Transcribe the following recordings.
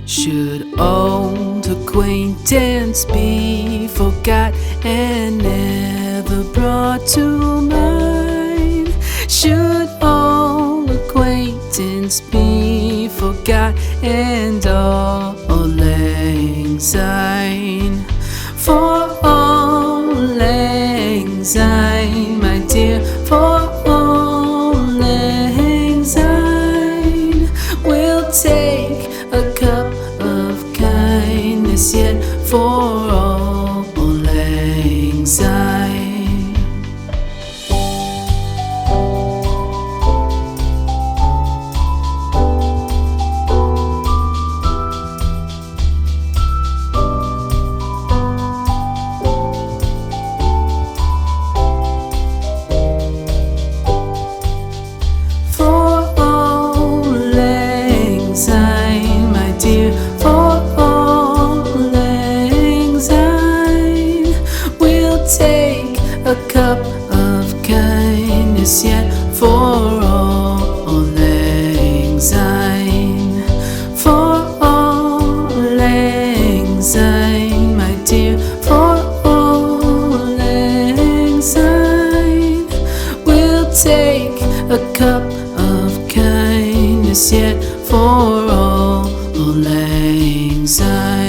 Should old acquaintance be forgot and never brought to mind? Should old acquaintance be forgot and all lang syne? For all lang syne, my dear, for all lang syne, we'll take a cup of kindness yet for all lang syne. Take a cup of kindness yet for all lang syne. For all lang syne, my dear, for all lang syne, we'll take a cup of kindness yet for all lang syne.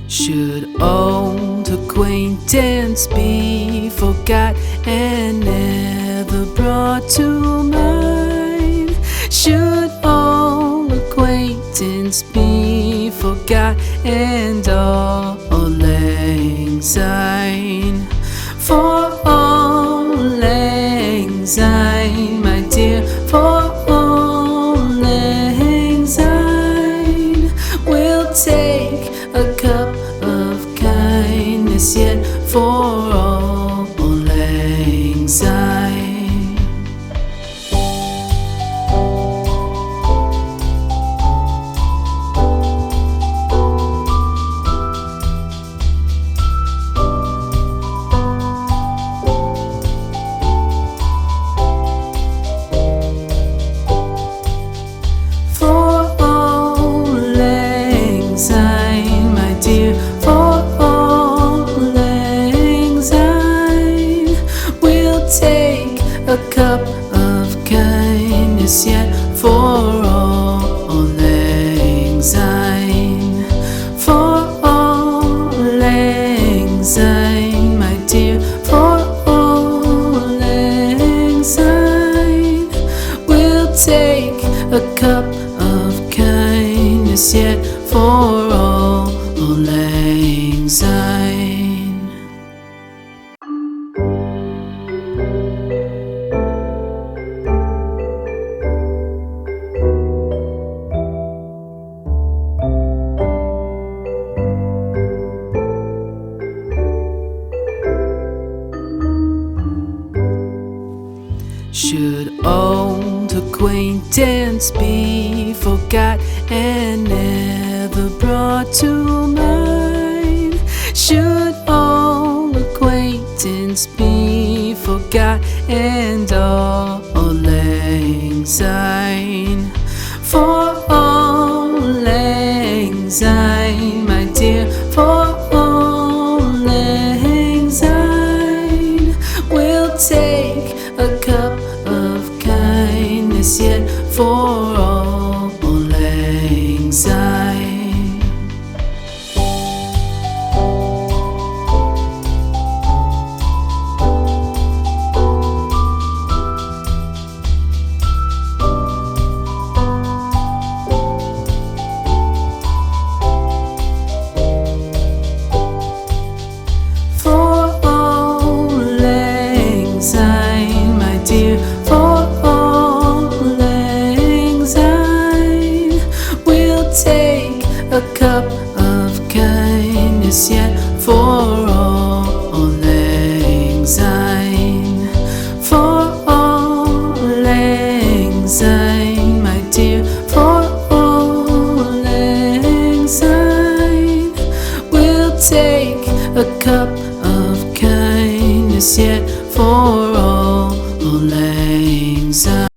Should old acquaintance be forgot and never brought to mind? Should old acquaintance be forgot and all lang syne? For all lang syne, my dear, for all lang syne, we'll take a cup of kindness yet for all lang syne. For all lang syne, my dear, for all lang syne, we'll take a cup of kindness yet for all lang syne. For all lang syne, my dear, for all lang syne, we'll take a cup of kindness yet for all lang syne. Should old acquaintance be forgot and never brought to mind? Should old acquaintance be forgot and all lang syne? For all lang syne, my dear, for all lang syne, we'll take a cup of kindness yet for all lang syne. For all lang syne, my dear, for all lang syne, we'll take a cup of kindness yet for all lang syne. For all lang a cup of kindness yet for all lang syne.